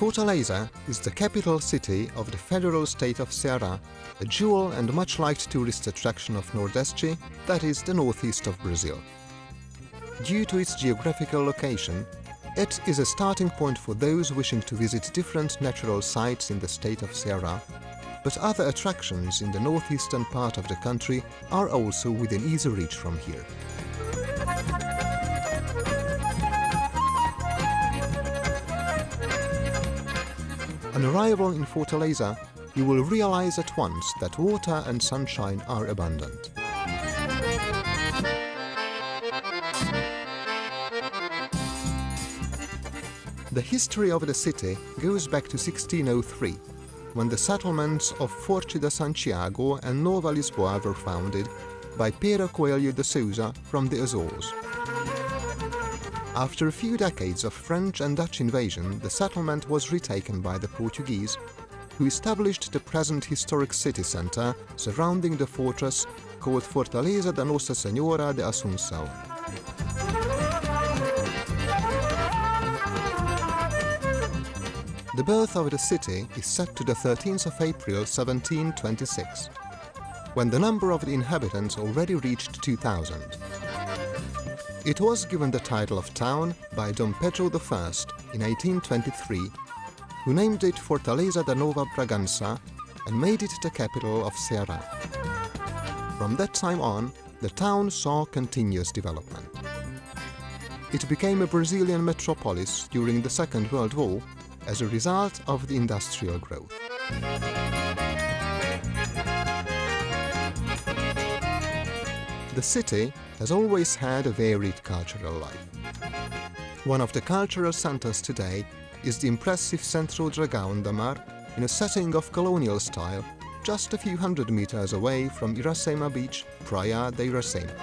Fortaleza is the capital city of the federal state of Ceará, a jewel and much liked tourist attraction of Nordeste, that is the northeast of Brazil. Due to its geographical location, it is a starting point for those wishing to visit different natural sites in the state of Ceará, but other attractions in the northeastern part of the country are also within easy reach from here. On arrival in Fortaleza, you will realize at once that water and sunshine are abundant. The history of the city goes back to 1603, when the settlements of Forte de Santiago and Nova Lisboa were founded by Pedro Coelho de Sousa from the Azores. After a few decades of French and Dutch invasion, the settlement was retaken by the Portuguese, who established the present historic city centre surrounding the fortress called Fortaleza da Nossa Senhora de Assunção. The birth of the city is set to the 13th of April 1726, when the number of the inhabitants already reached 2,000. It was given the title of town by Dom Pedro I in 1823, who named it Fortaleza da Nova Bragança and made it the capital of Ceará. From that time on, the town saw continuous development. It became a Brazilian metropolis during the Second World War as a result of the industrial growth. The city has always had a varied cultural life. One of the cultural centers today is the impressive Centro Dragão da Mar in a setting of colonial style, just a few hundred meters away from Iracema Beach, Praia de Iracema.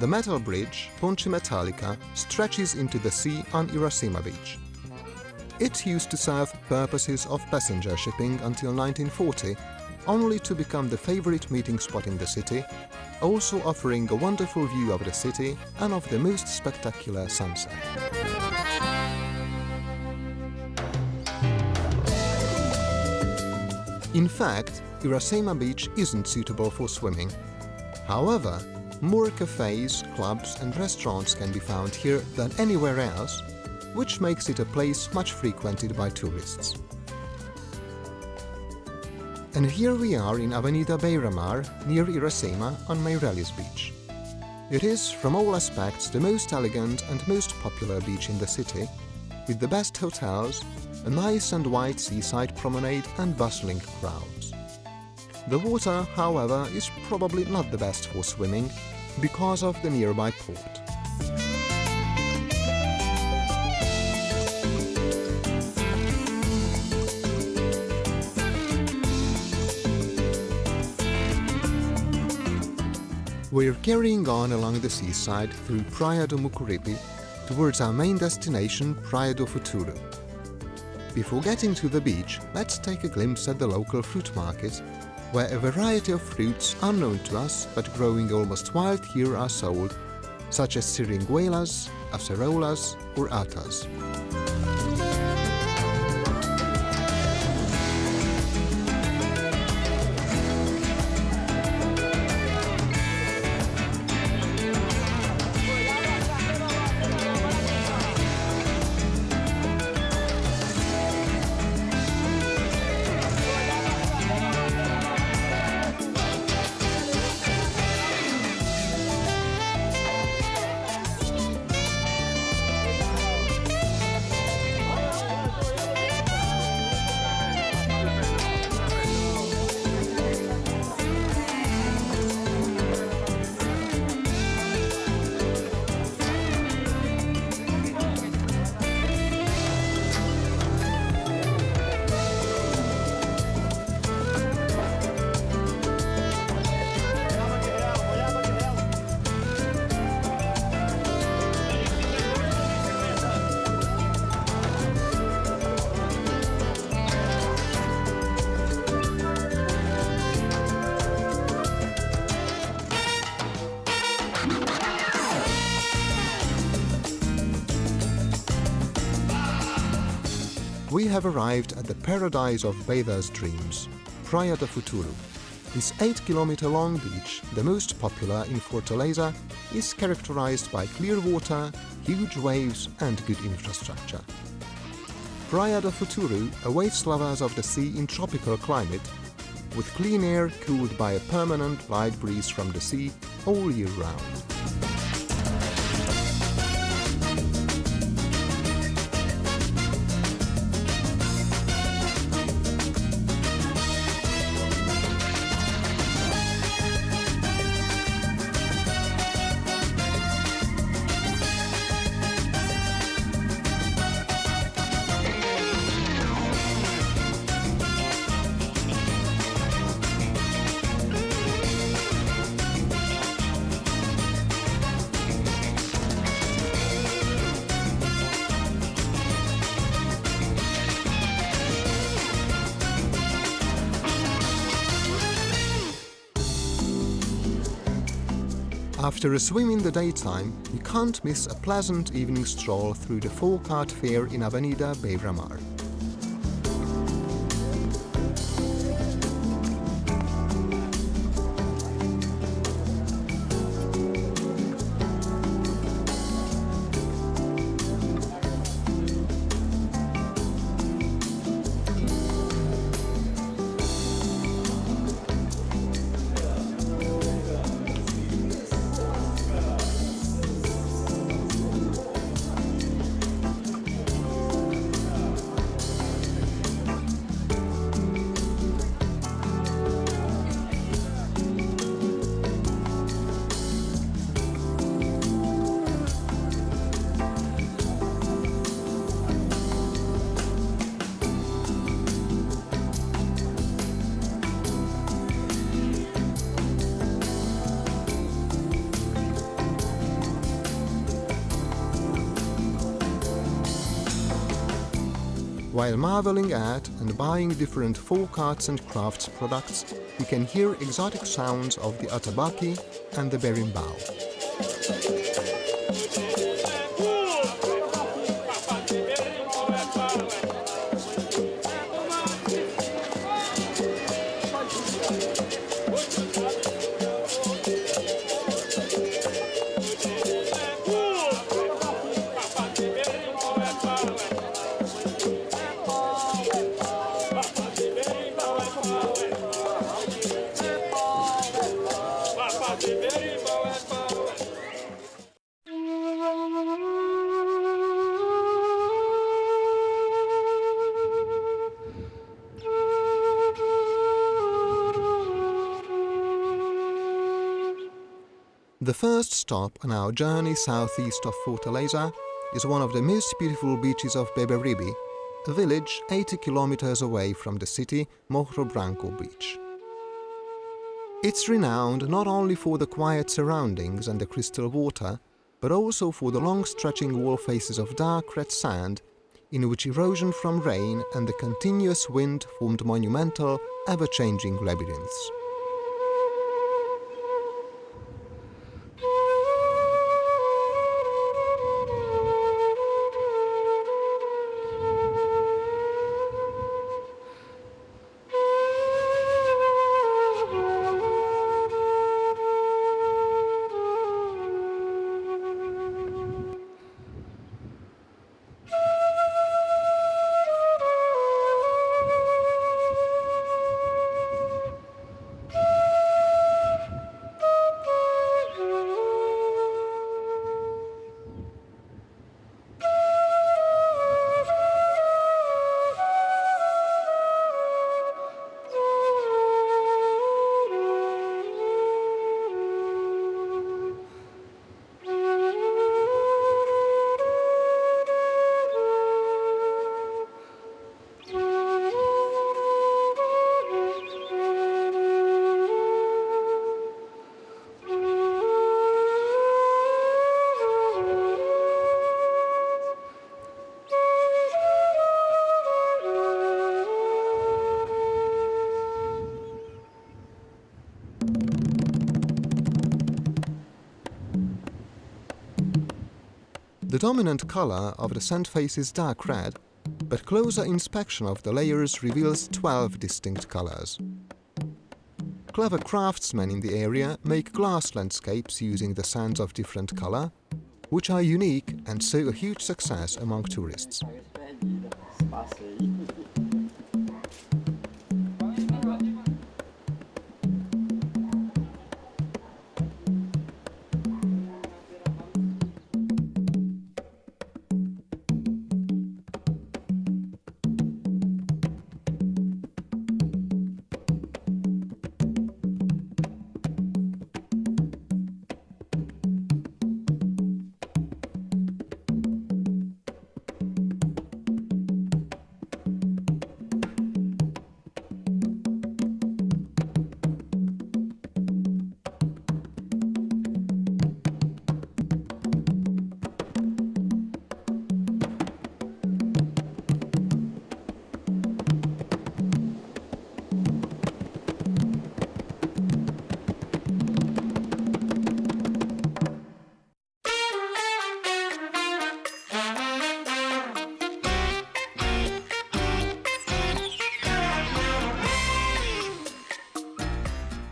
The metal bridge, Ponte Metallica, stretches into the sea on Iracema Beach. It used to serve purposes of passenger shipping until 1940, only to become the favorite meeting spot in the city, also offering a wonderful view of the city and of the most spectacular sunset. In fact, Iracema Beach isn't suitable for swimming. However, more cafes, clubs and restaurants can be found here than anywhere else, which makes it a place much frequented by tourists. And here we are in Avenida Beira-Mar, near Iracema on Meireles Beach. It is, from all aspects, the most elegant and most popular beach in the city, with the best hotels, a nice and wide seaside promenade and bustling crowds. The water, however, is probably not the best for swimming because of the nearby port. We're carrying on along the seaside through Praia do Mucuripe towards our main destination, Praia do Futuro. Before getting to the beach, let's take a glimpse at the local fruit market, where a variety of fruits unknown to us but growing almost wild here are sold, such as seringuelas, acerolas or atas. have arrived at the paradise of bathers' dreams, Praia do Futuro. This 8-kilometer-long beach, the most popular in Fortaleza, is characterized by clear water, huge waves and good infrastructure. Praia do Futuro awaits lovers of the sea in tropical climate, with clean air cooled by a permanent light breeze from the sea all year round. After a swim in the daytime, you can't miss a pleasant evening stroll through the folk art fair in Avenida Beira-Mar. While marveling at and buying different folk arts and crafts products, you can hear exotic sounds of the atabaki and the berimbau. The first stop on our journey southeast of Fortaleza is one of the most beautiful beaches of Beberibe, a village 80 kilometers away from the city, Morro Branco Beach. It's renowned not only for the quiet surroundings and the crystal water, but also for the long stretching wall faces of dark red sand, in which erosion from rain and the continuous wind formed monumental, ever-changing labyrinths. The dominant color of the sand face is dark red, but closer inspection of the layers reveals 12 distinct colors. Clever craftsmen in the area make glass landscapes using the sands of different color, which are unique and so a huge success among tourists.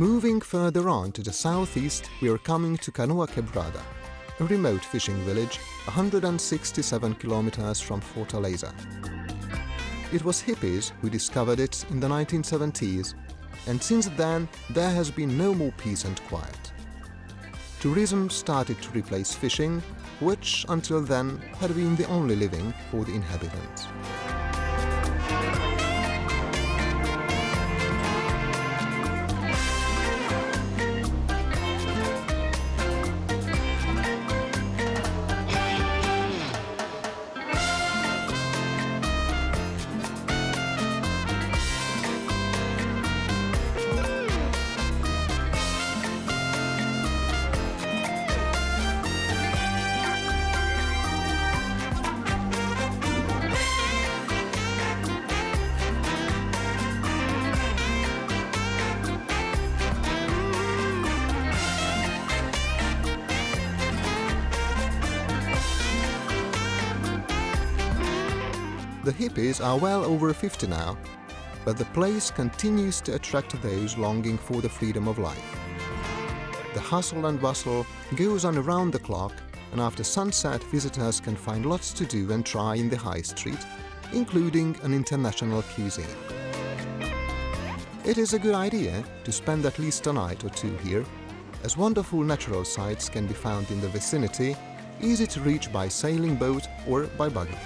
Moving further on to the southeast, we are coming to Canoa Quebrada, a remote fishing village 167 kilometers from Fortaleza. It was hippies who discovered it in the 1970s, and since then there has been no more peace and quiet. Tourism started to replace fishing, which until then had been the only living for the inhabitants. The hippies are well over 50 now, but the place continues to attract those longing for the freedom of life. The hustle and bustle goes on around the clock, and after sunset visitors can find lots to do and try in the high street, including an international cuisine. It is a good idea to spend at least a night or two here, as wonderful natural sights can be found in the vicinity, easy to reach by sailing boat or by buggy.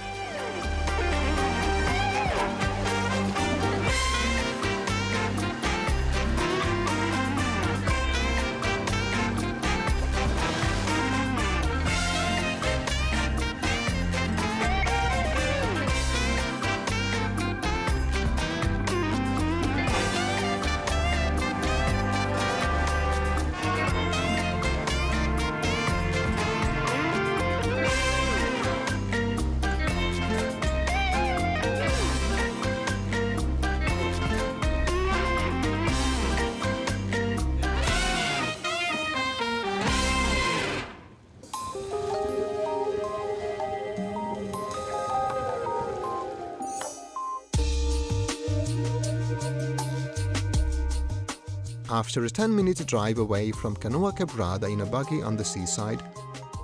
After a 10-minute drive away from Canoa Quebrada in a buggy on the seaside,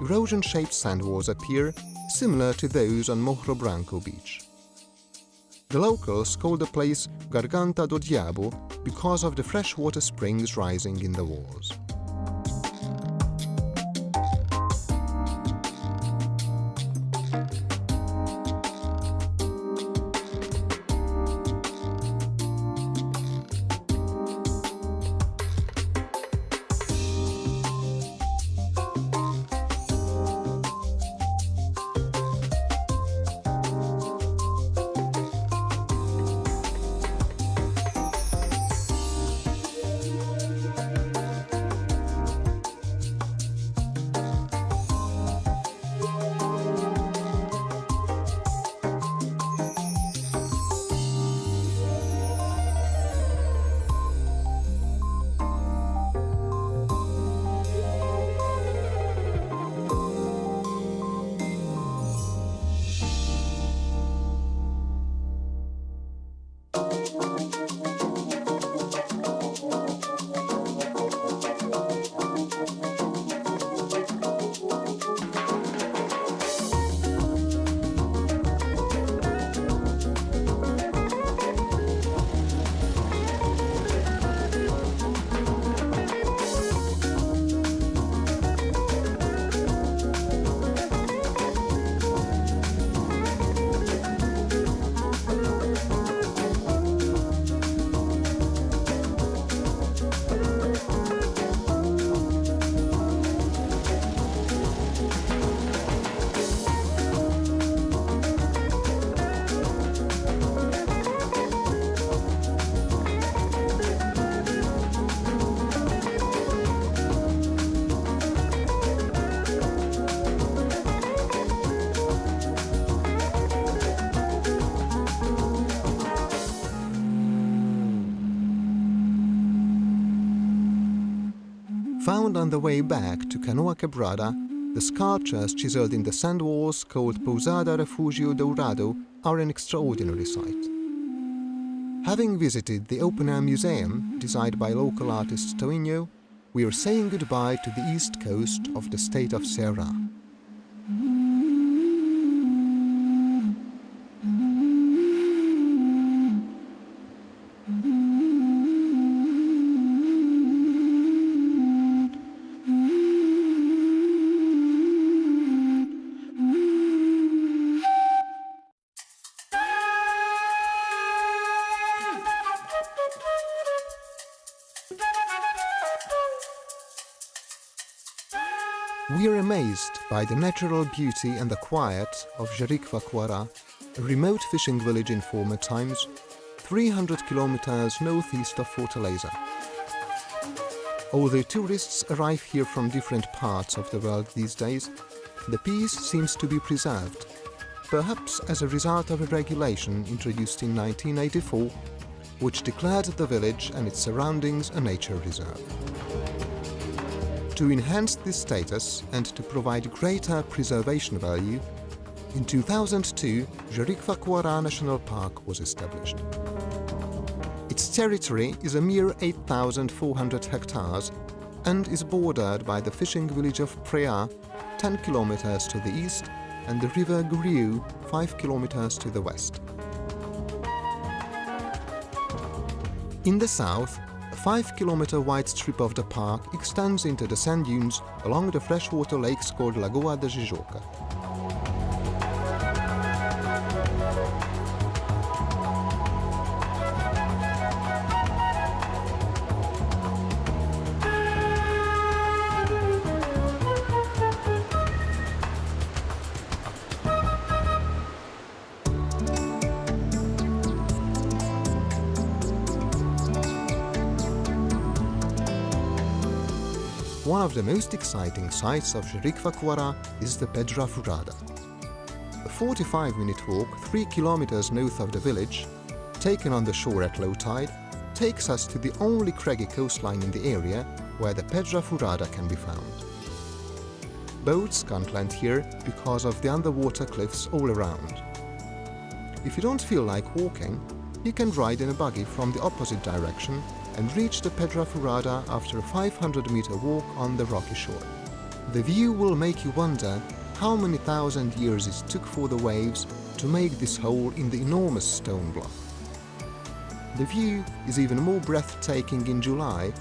erosion-shaped sandwalls appear, similar to those on Morro Branco beach. The locals call the place Garganta do Diabo because of the freshwater springs rising in the walls. Found on the way back to Canoa Quebrada, the sculptures chiseled in the sand walls called Pousada Refugio Dourado are an extraordinary sight. Having visited the open-air museum, designed by local artist Toinho, we are saying goodbye to the east coast of the state of Ceará. We are amazed by the natural beauty and the quiet of Jericoacoara, a remote fishing village in former times, 300 kilometers northeast of Fortaleza. Although tourists arrive here from different parts of the world these days, the peace seems to be preserved, perhaps as a result of a regulation introduced in 1984, which declared the village and its surroundings a nature reserve. To enhance this status and to provide greater preservation value, in 2002, Jericoacoara National Park was established. Its territory is a mere 8,400 hectares and is bordered by the fishing village of Praias, 10 kilometers to the east, and the river Guriu, 5 kilometers to the west. In the south, a 5-kilometer wide strip of the park extends into the sand dunes along the freshwater lakes called Lagoa da Jijoca. One of the most exciting sights of Jericoacoara is the Pedra Furada. A 45-minute walk 3 kilometers north of the village, taken on the shore at low tide, takes us to the only craggy coastline in the area where the Pedra Furada can be found. Boats can't land here because of the underwater cliffs all around. If you don't feel like walking, you can ride in a buggy from the opposite direction and reach the Pedra Furada after a 500-meter walk on the rocky shore. The view will make you wonder how many thousand years it took for the waves to make this hole in the enormous stone block. The view is even more breathtaking in July,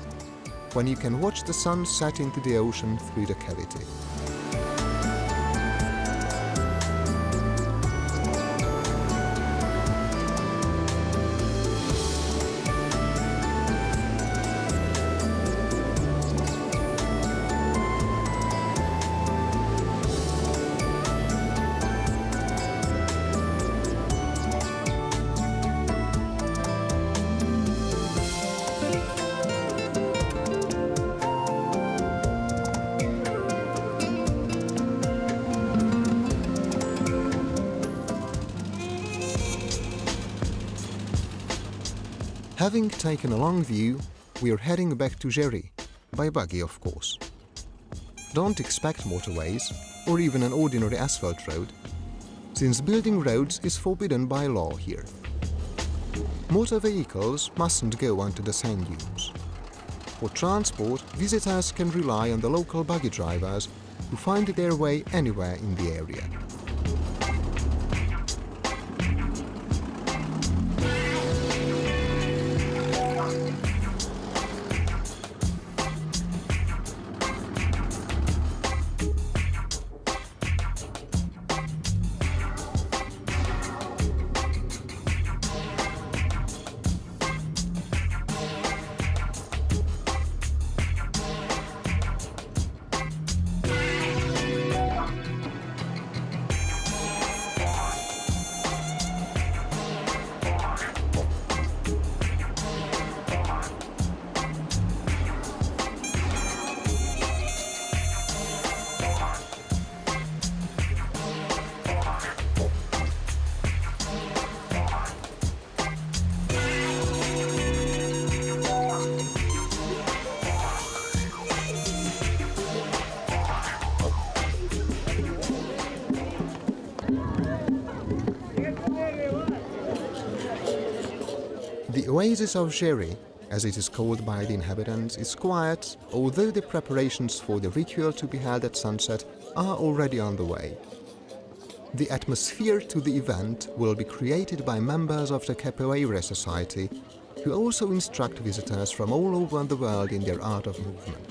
when you can watch the sun set into the ocean through the cavity. Having taken a long view, we are heading back to Jeri, by buggy of course. Don't expect motorways, or even an ordinary asphalt road, since building roads is forbidden by law here. Motor vehicles mustn't go onto the sand dunes. For transport, visitors can rely on the local buggy drivers who find their way anywhere in the area. The oasis of Jeri, as it is called by the inhabitants, is quiet, although the preparations for the ritual to be held at sunset are already on the way. The atmosphere to the event will be created by members of the Capoeira Society, who also instruct visitors from all over the world in their art of movement.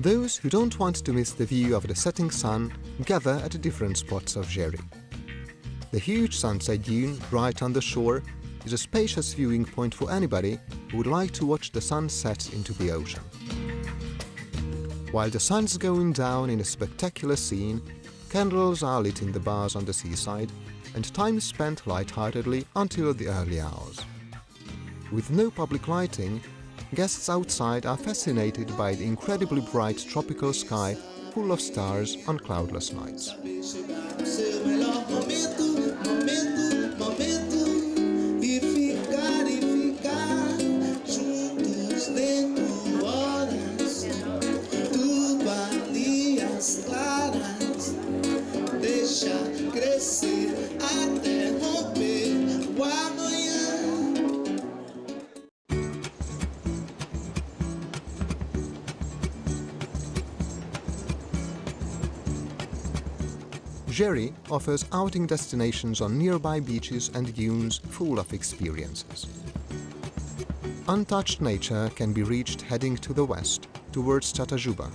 Those who don't want to miss the view of the setting sun gather at different spots of Jeri. The huge sunset dune right on the shore is a spacious viewing point for anybody who would like to watch the sun set into the ocean. While the sun's going down in a spectacular scene, candles are lit in the bars on the seaside and time is spent lightheartedly until the early hours. With no public lighting, guests outside are fascinated by the incredibly bright tropical sky full of stars on cloudless nights. Jeri offers outing destinations on nearby beaches and dunes full of experiences. Untouched nature can be reached heading to the west, towards Tatajuba.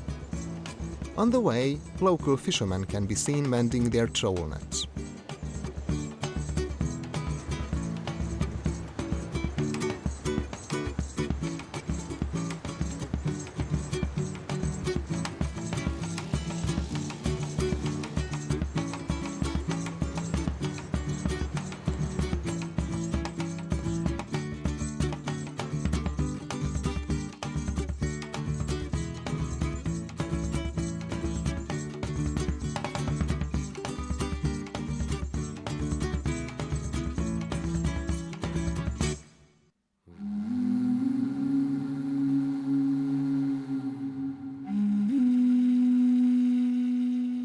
On the way, local fishermen can be seen mending their trawl nets.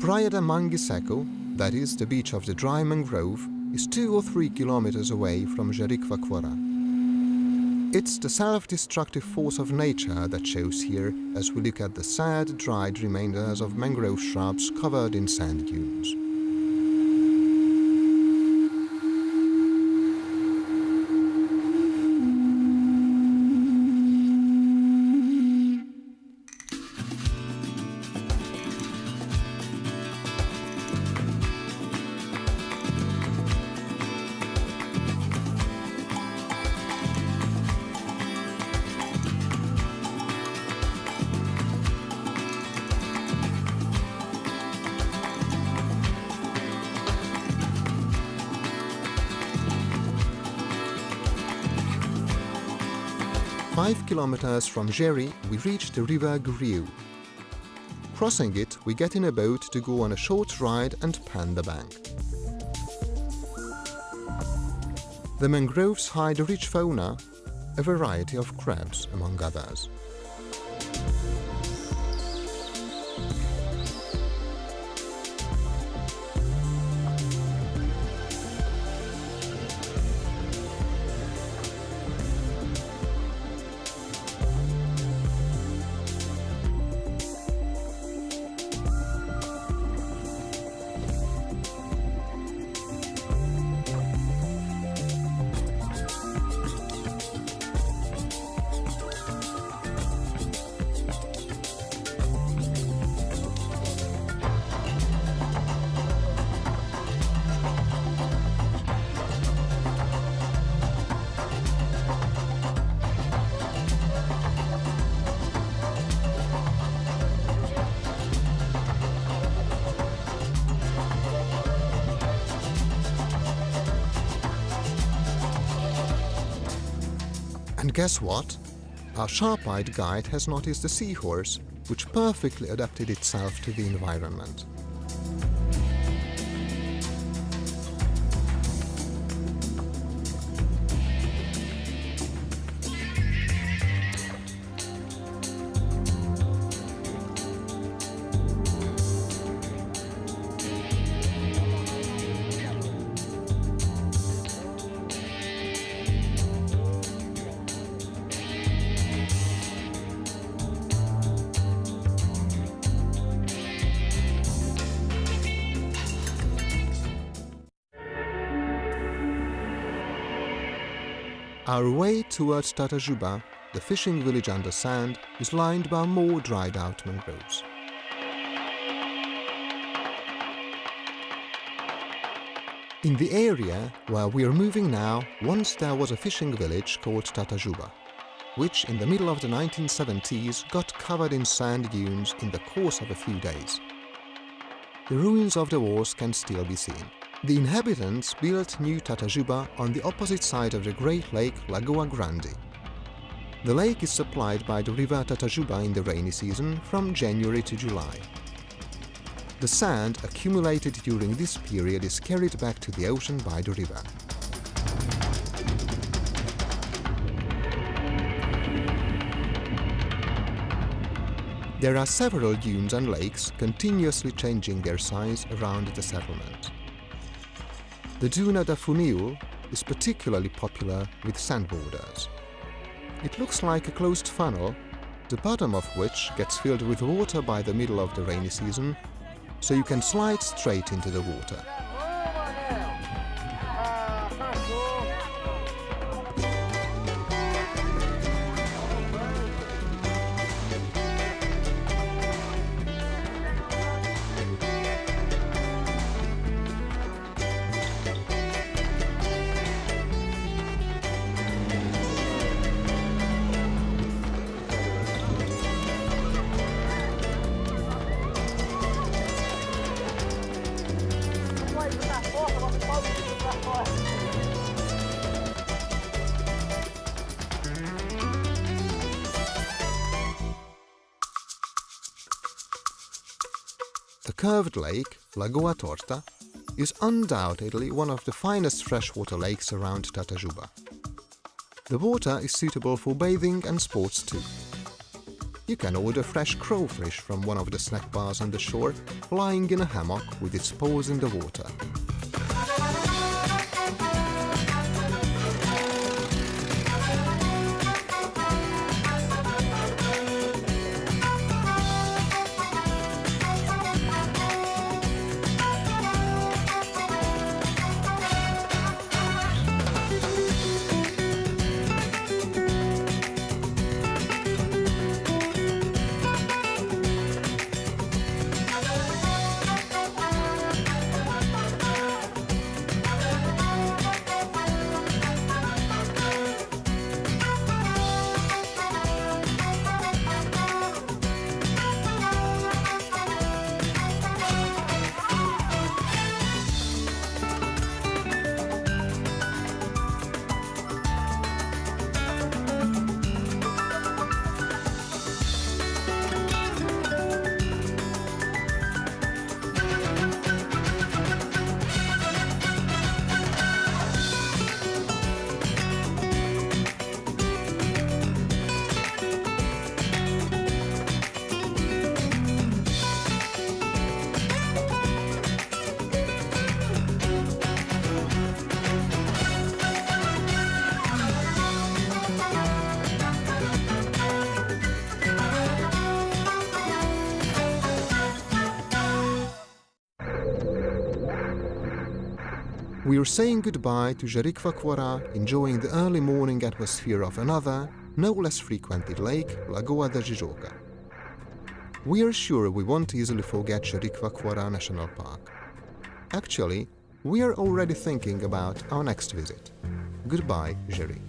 Praia da Mangue Seco, that is, the beach of the dry mangrove, is 2 or 3 kilometers away from Jericoacoara. It's the self-destructive force of nature that shows here as we look at the sad, dried remainders of mangrove shrubs covered in sand dunes. Five kilometers from Jeri, we reach the river Griu. Crossing it, we get in a boat to go on a short ride and pan the bank. The mangroves hide a rich fauna, a variety of crabs among others. And guess what? Our sharp-eyed guide has noticed a seahorse, which perfectly adapted itself to the environment. Our way towards Tatajuba, the fishing village under sand, is lined by more dried-out mangroves. In the area where we are moving now, once there was a fishing village called Tatajuba, which in the middle of the 1970s got covered in sand dunes in the course of a few days. The ruins of the walls can still be seen. The inhabitants built new Tatajuba on the opposite side of the great lake Lagoa Grande. The lake is supplied by the river Tatajuba in the rainy season from January to July. The sand accumulated during this period is carried back to the ocean by the river. There are several dunes and lakes continuously changing their size around the settlement. The Duna da Funiul is particularly popular with sandboarders. It looks like a closed funnel, the bottom of which gets filled with water by the middle of the rainy season, so you can slide straight into the water. The curved lake, Lagoa Torta, is undoubtedly one of the finest freshwater lakes around Tatajuba. The water is suitable for bathing and sports too. You can order fresh crowfish from one of the snack bars on the shore, lying in a hammock with its paws in the water. We are saying goodbye to Jericoacoara, enjoying the early morning atmosphere of another, no less frequented lake, Lagoa da Jijoca. We are sure we won't easily forget Jericoacoara National Park. Actually, we are already thinking about our next visit. Goodbye, Jeri.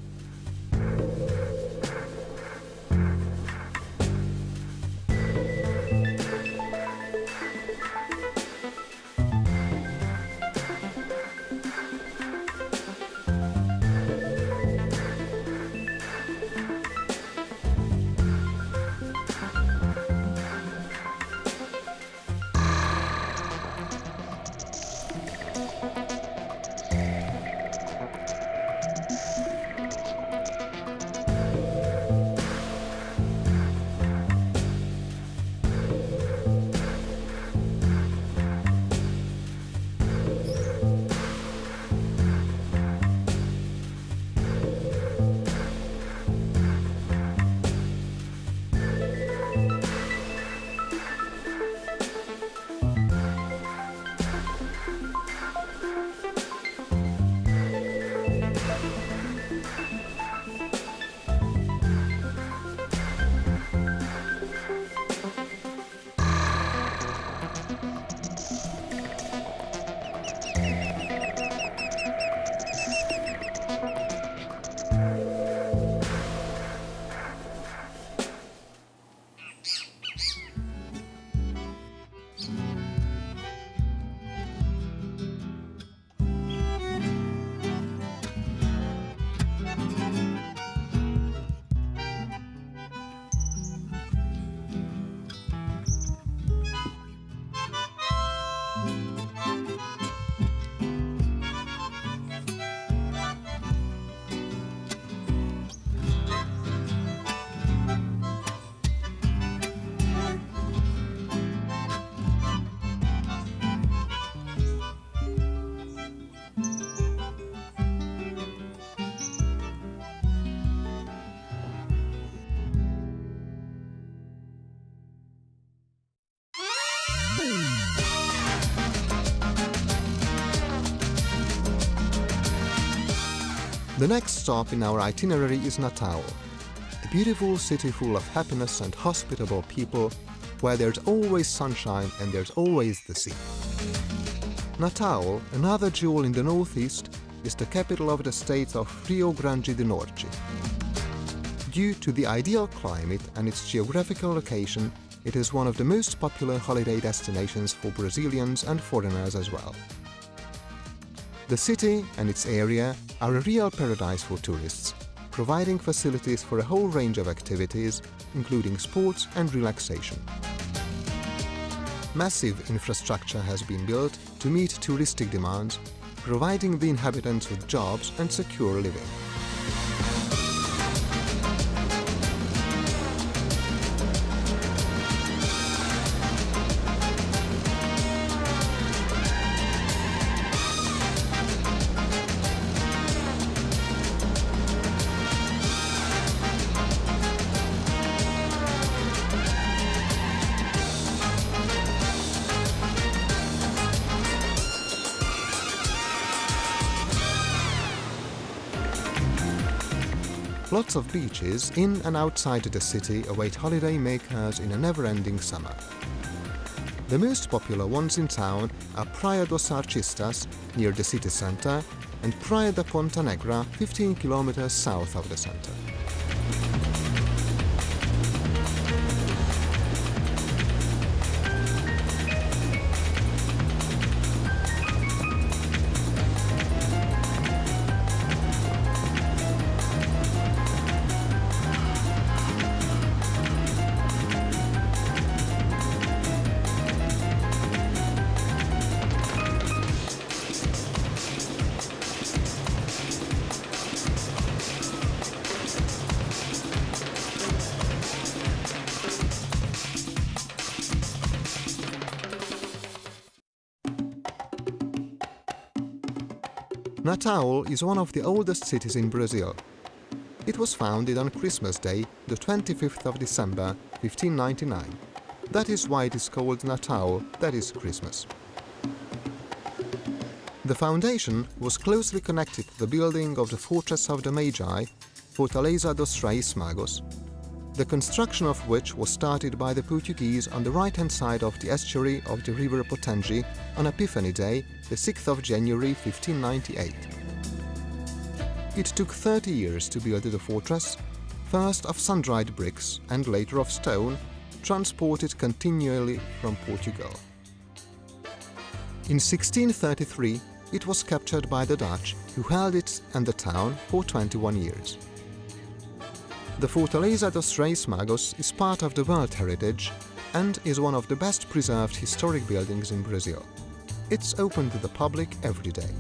The next stop in our itinerary is Natal, a beautiful city full of happiness and hospitable people, where there's always sunshine and there's always the sea. Natal, another jewel in the northeast, is the capital of the state of Rio Grande do Norte. Due to the ideal climate and its geographical location, it is one of the most popular holiday destinations for Brazilians and foreigners as well. The city and its area are a real paradise for tourists, providing facilities for a whole range of activities, including sports and relaxation. Massive infrastructure has been built to meet touristic demands, providing the inhabitants with jobs and secure living. Lots of beaches in and outside the city await holiday makers in a never-ending summer. The most popular ones in town are Praia dos Artistas, near the city centre, and Praia da Ponta Negra, 15 kilometers south of the centre. Natal is one of the oldest cities in Brazil. It was founded on Christmas Day, the 25th of December, 1599. That is why it is called Natal, that is Christmas. The foundation was closely connected to the building of the Fortress of the Magi, Fortaleza dos Reis Magos, the construction of which was started by the Portuguese on the right-hand side of the estuary of the river Potengi on Epiphany Day, the 6th of January 1598. It took 30 years to build the fortress, first of sun-dried bricks and later of stone, transported continually from Portugal. In 1633, it was captured by the Dutch, who held it and the town for 21 years. The Fortaleza dos Reis Magos is part of the World Heritage and is one of the best preserved historic buildings in Brazil. It's open to the public every day.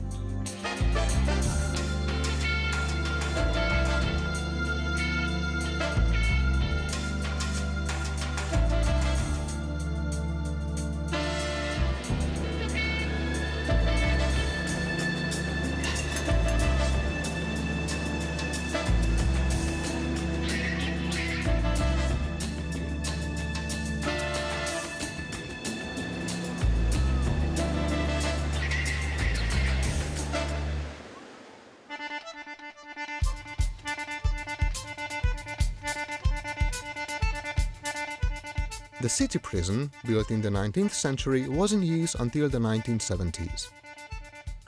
The city prison, built in the 19th century, was in use until the 1970s.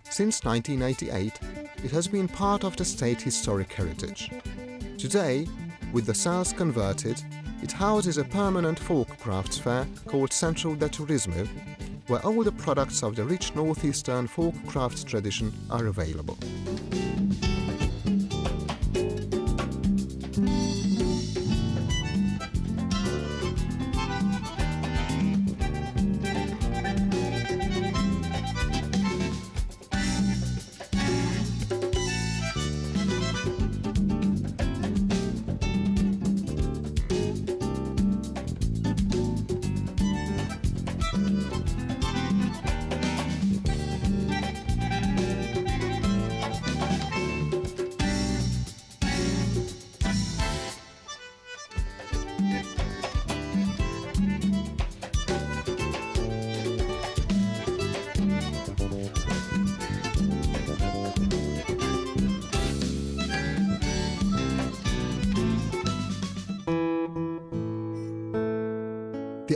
Since 1988, it has been part of the state historic heritage. Today, with the cells converted, it houses a permanent folk crafts fair called Centro de Turismo, where all the products of the rich northeastern folk crafts tradition are available.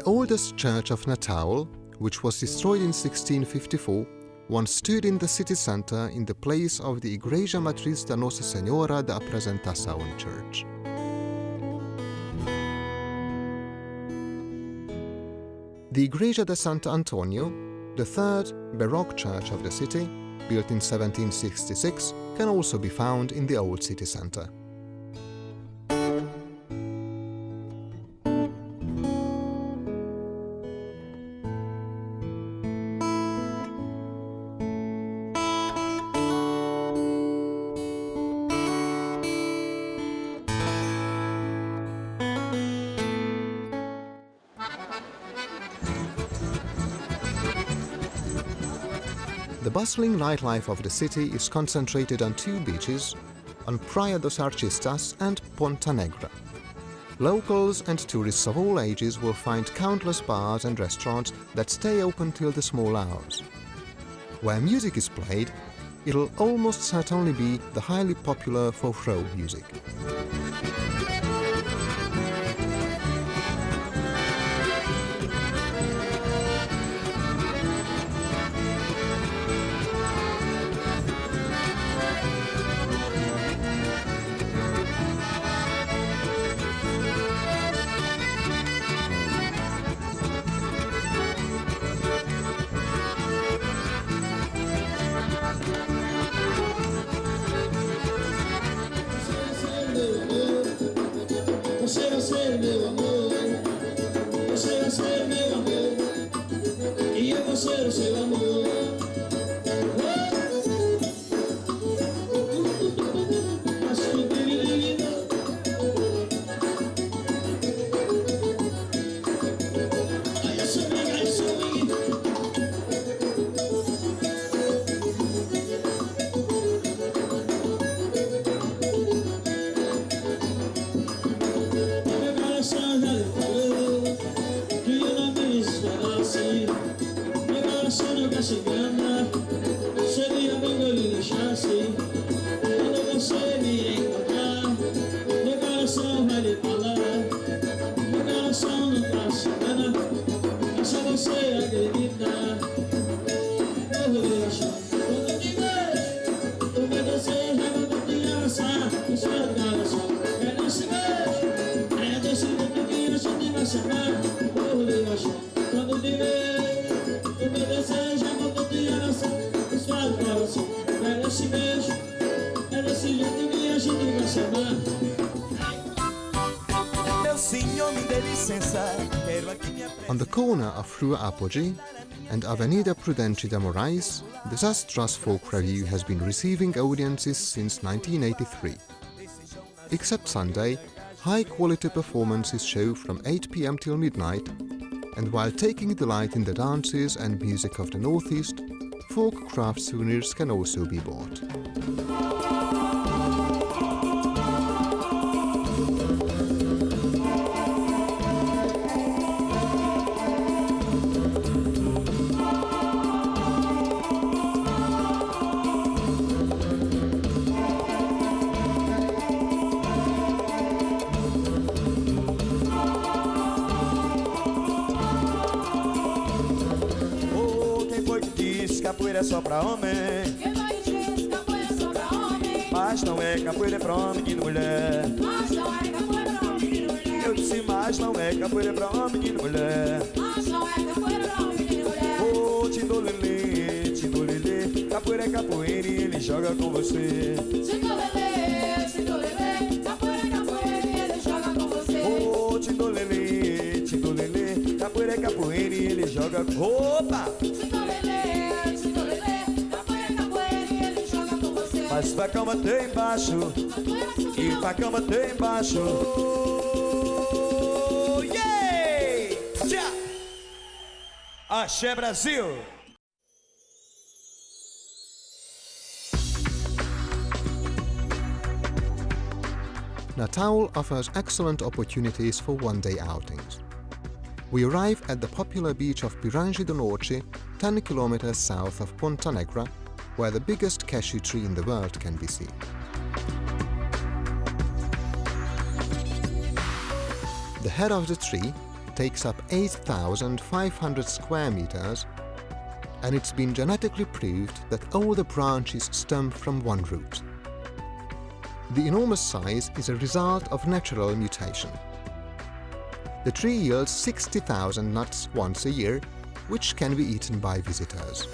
The oldest church of Natal, which was destroyed in 1654, once stood in the city centre in the place of the Igreja Matriz da Nossa Senhora da Apresentação church. The Igreja de Santo Antonio, the third Baroque church of the city, built in 1766, can also be found in the old city centre. The bustling nightlife of the city is concentrated on two beaches, on Praia dos Artistas and Ponta Negra. Locals and tourists of all ages will find countless bars and restaurants that stay open till the small hours. Where music is played, it'll almost certainly be the highly popular folk music. Você vai ser meu amor, você vai ser meu amor, e eu vou ser o seu amor. Seria bom eu lhe deixasse. Quando você me encontrar, meu coração vai lhe falar. Meu coração não tá se engana, é só você acreditar. Eu vou lhe achar quando te vejo. O meu desejo é quando te abraçar. O seu coração é nesse beijo. É desse jeito que a gente vai se amar. Eu vou lhe achar quando te vejo. O meu desejo é quando te abraçar. O seu coração é nesse beijo. É desse jeito que a gente vai se amar. Meu senhor, me dê licença. Quero aqui me apresentar. On the corner of Rua Apogee and Avenida Prudente de Moraes, the Zastras Folk Revue has been receiving audiences since 1983. Except Sunday, high-quality performances show from 8 p.m. till midnight, and while taking delight in the dances and music of the Northeast, folk craft souvenirs can also be bought. Capoeira é só pra homem. Quem vai dizer capoeira é só pra homem? Mas não é capoeira é pra homem e mulher. Mas não é capoeira pra homem e mulher. Eu disse, mas não é capoeira pra homem e mulher. Mas não é capoeira pra homem e mulher. Ô, tindolelê, capoeira é capoeira e ele joga com você. Tindolelê, capoeira é capoeira e ele joga com você. Ô, tindolelê, capoeira é capoeira e ele joga com... Opa! Mas vai calma tem embaixo e vai calma tem embaixo. Oh, yeah! Tchá! Axé Brasil! Natal offers excellent opportunities for one-day outings. We arrive at the popular beach of Pirangi do Norte, 10 kilometers south of Ponta Negra, where the biggest cashew tree in the world can be seen. The head of the tree, takes up 8,500 square meters, and it's been genetically proved that all the branches stem from one root. The enormous size is a result of natural mutation. The tree yields 60,000 nuts once a year, which can be eaten by visitors.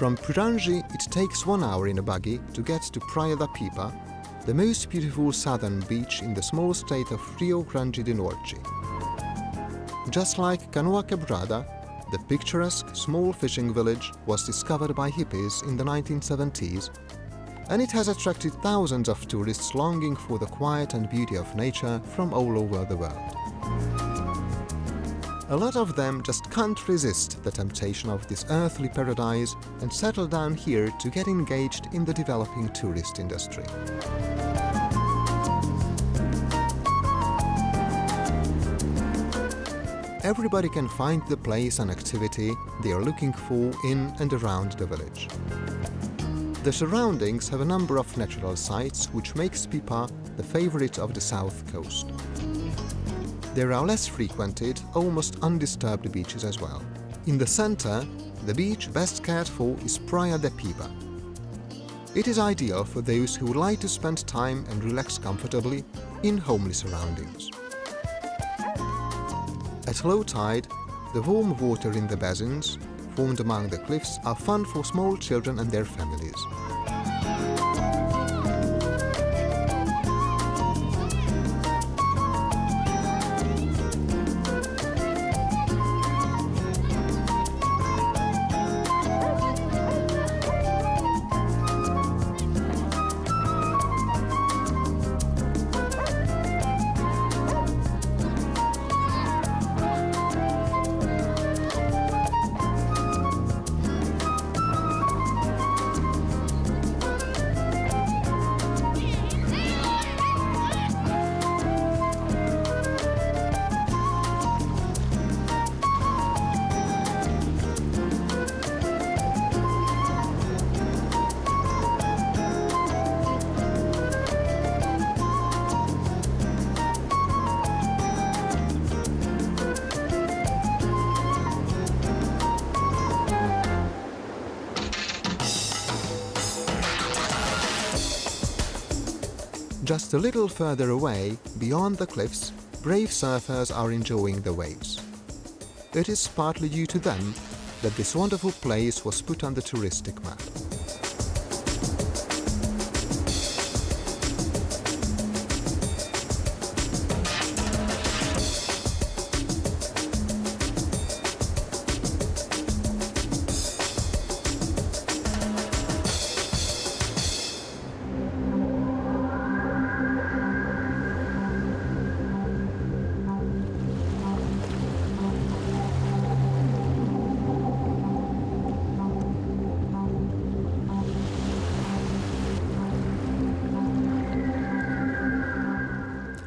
From Pirangi, it takes 1 hour in a buggy to get to Praia da Pipa, the most beautiful southern beach in the small state of Rio Grande do Norte. Just like Canoa Quebrada, the picturesque small fishing village was discovered by hippies in the 1970s, and it has attracted thousands of tourists longing for the quiet and beauty of nature from all over the world. A lot of them just can't resist the temptation of this earthly paradise and settle down here to get engaged in the developing tourist industry. Everybody can find the place and activity they are looking for in and around the village. The surroundings have a number of natural sites which makes Pipa the favorite of the south coast. There are less frequented, almost undisturbed beaches as well. In the center, the beach best cared for is Praia da Pipa. It is ideal for those who would like to spend time and relax comfortably in homely surroundings. At low tide, the warm water in the basins, formed among the cliffs, are fun for small children and their families. Just a little further away, beyond the cliffs, brave surfers are enjoying the waves. It is partly due to them that this wonderful place was put on the touristic map.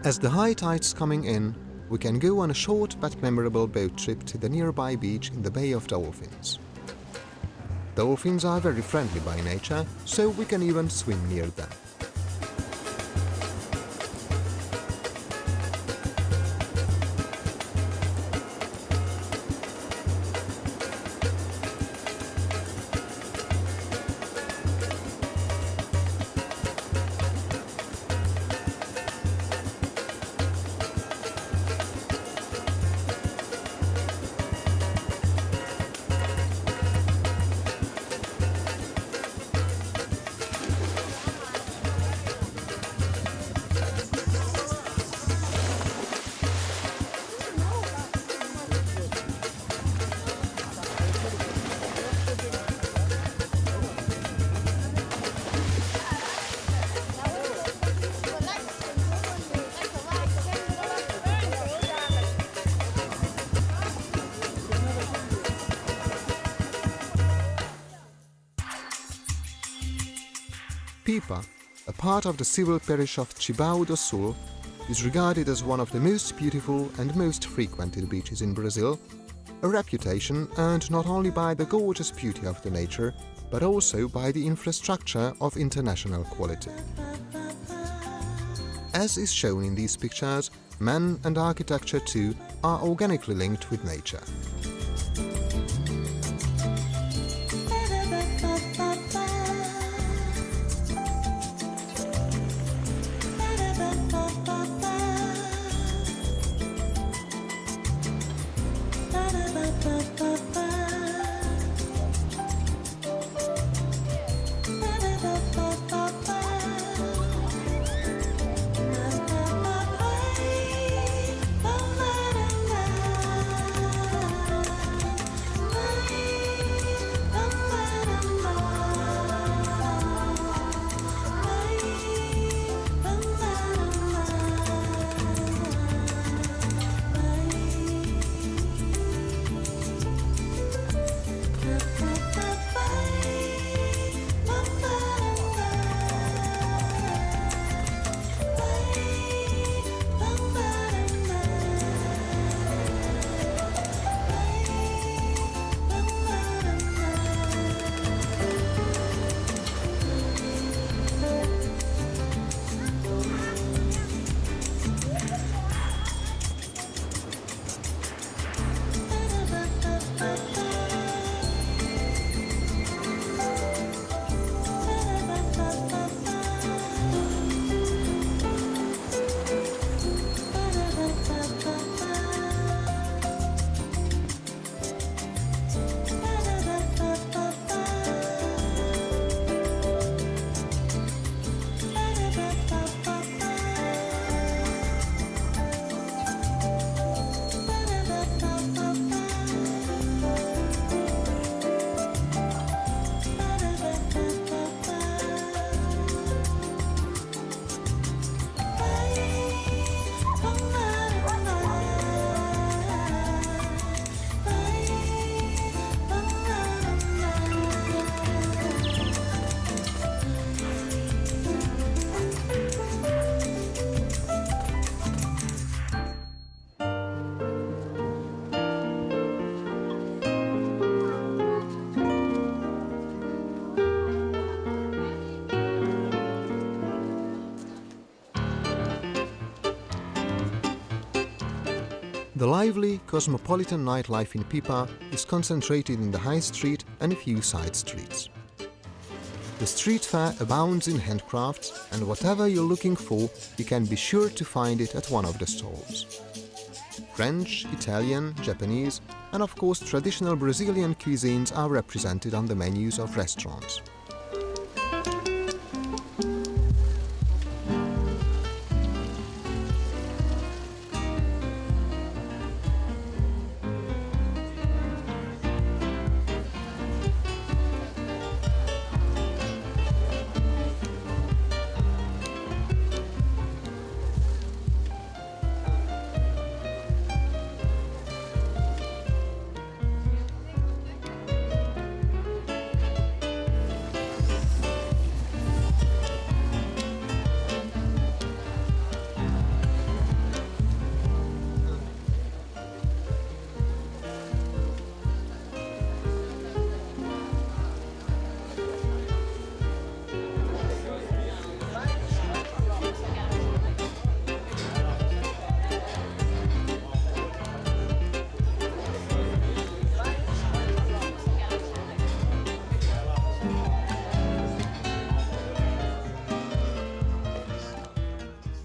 As the high tide's coming in, we can go on a short but memorable boat trip to the nearby beach in the Bay of Dolphins. Dolphins are very friendly by nature, so we can even swim near them. Pipa, a part of the civil parish of Cibao do Sul, is regarded as one of the most beautiful and most frequented beaches in Brazil, a reputation earned not only by the gorgeous beauty of the nature, but also by the infrastructure of international quality. As is shown in these pictures, man and architecture too are organically linked with nature. The lively, cosmopolitan nightlife in Pipa is concentrated in the high street and a few side streets. The street fair abounds in handcrafts, and whatever you're looking for, you can be sure to find it at one of the stalls. French, Italian, Japanese, and of course traditional Brazilian cuisines are represented on the menus of restaurants.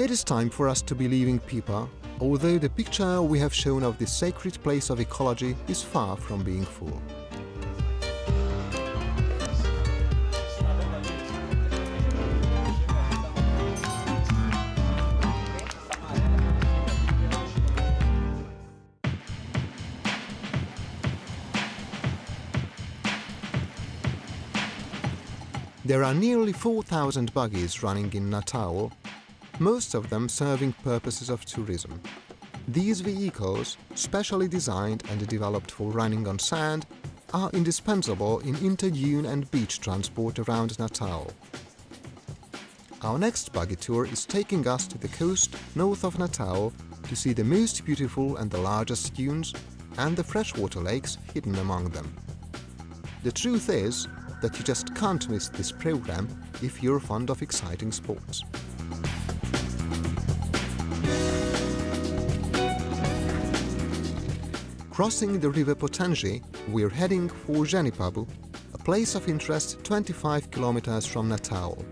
It is time for us to be leaving Pipa, although the picture we have shown of this sacred place of ecology is far from being full. There are nearly 4,000 buggies running in Natal, most of them serving purposes of tourism. These vehicles, specially designed and developed for running on sand, are indispensable in inter-dune and beach transport around Natal. Our next buggy tour is taking us to the coast north of Natal to see the most beautiful and the largest dunes and the freshwater lakes hidden among them. The truth is that you just can't miss this program if you're fond of exciting sports. Crossing the river Potengi, we're heading for Genipabu, a place of interest 25 kilometers from Natal.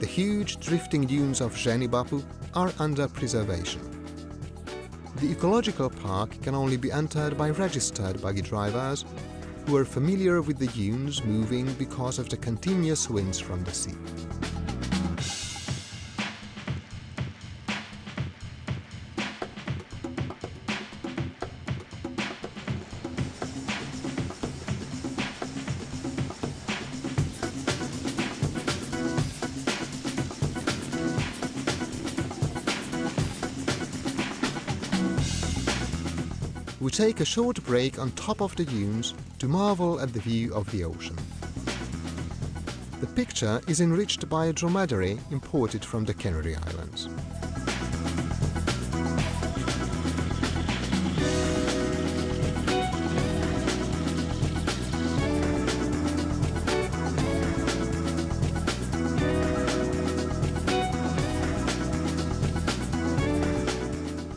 The huge drifting dunes of Genipabu are under preservation. The ecological park can only be entered by registered buggy drivers who are familiar with the dunes moving because of the continuous winds from the sea. We take a short break on top of the dunes to marvel at the view of the ocean. The picture is enriched by a dromedary imported from the Canary Islands.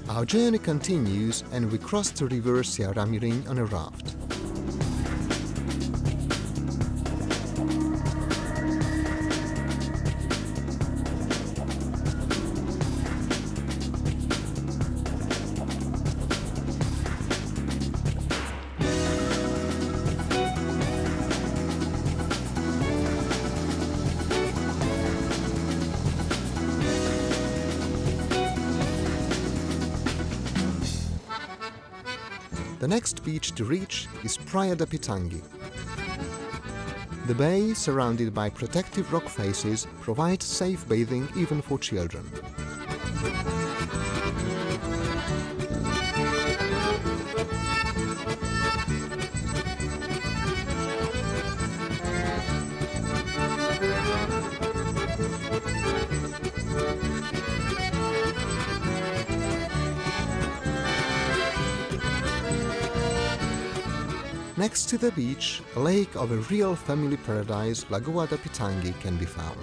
Our journey continues and we cross the river Sierra Mirin on a raft. The next beach to reach is Praia da Pitangue. The bay, surrounded by protective rock faces, provides safe bathing even for children. Next to the beach, a lake of a real family paradise, Lagoa da Pitangue, can be found.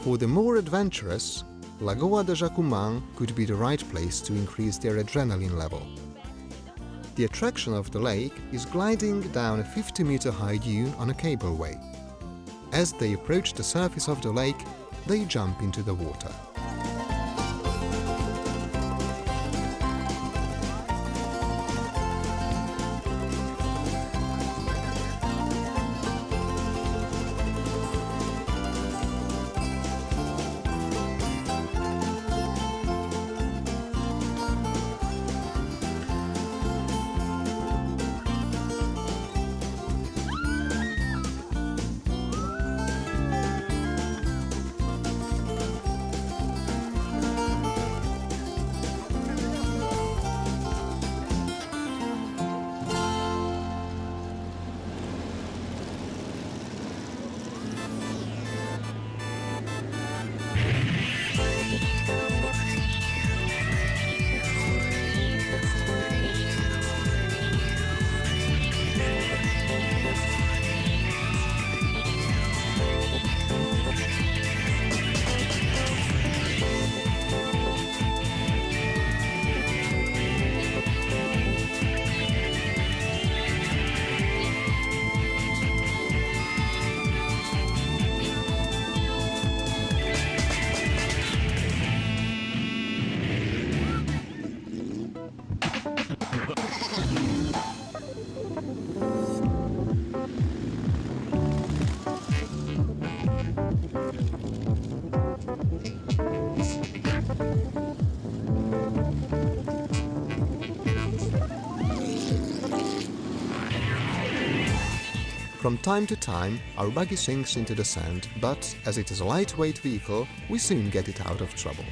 For the more adventurous, Lagoa de Jacumã could be the right place to increase their adrenaline level. The attraction of the lake is gliding down a 50-meter high dune on a cableway. As they approach the surface of the lake, they jump into the water. From time to time, our buggy sinks into the sand, but as it is a lightweight vehicle, we soon get it out of trouble.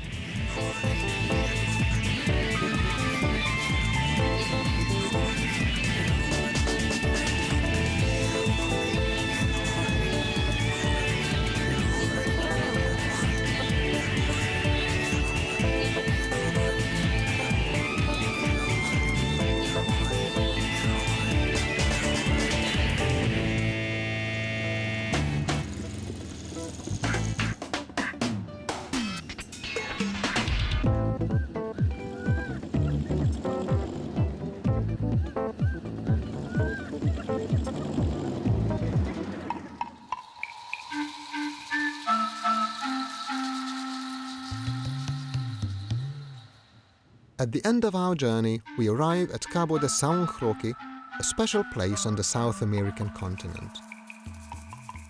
At the end of our journey, we arrive at Cabo de São Roque, a special place on the South American continent.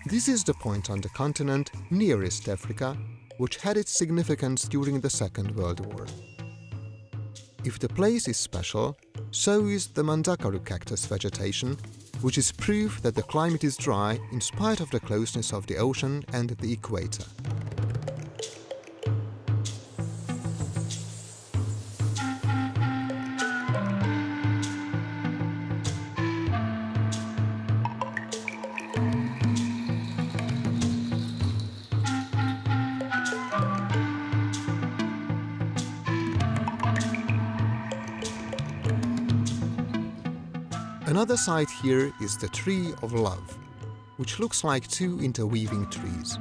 This is the point on the continent nearest Africa, which had its significance during the Second World War. If the place is special, so is the Mandacaru cactus vegetation, which is proof that the climate is dry in spite of the closeness of the ocean and the equator. Another site here is the Tree of Love, which looks like two interweaving trees.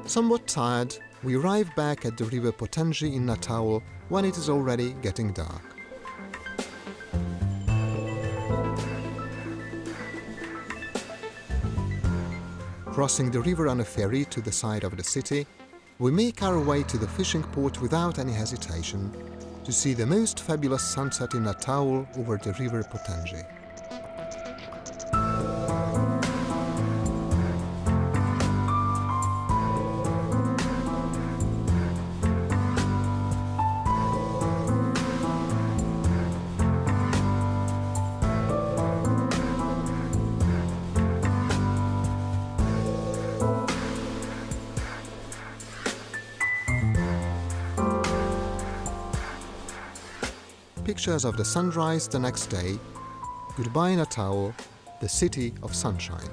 Somewhat tired, we arrive back at the river Potengi in Natal when it is already getting dark. Crossing the river on a ferry to the side of the city, we make our way to the fishing port without any hesitation to see the most fabulous sunset in Natal over the river Potengi. pictures of the sunrise the next day, goodbye Natal, the city of sunshine.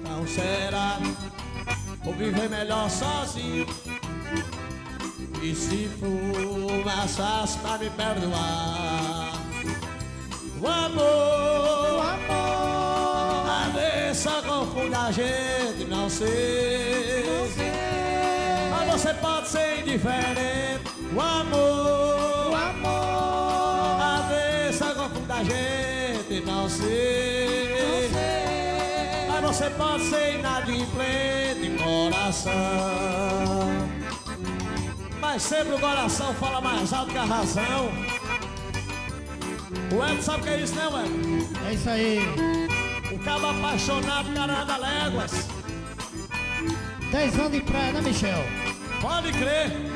Não será ou viver melhor sozinho? E se fumaças pra me perdoar? O amor, a vez só confunde a gente, não sei. Mas você pode ser indiferente. O amor, a vez só confunde a gente, não sei. Mas você pode ser inadimplente em coração, mas sempre o coração fala mais alto que a razão. O Ed sabe o que é isso, né, Ed? É isso aí. O cabo apaixonado, cara da léguas. 10 anos de praia, né, Michel? Pode crer.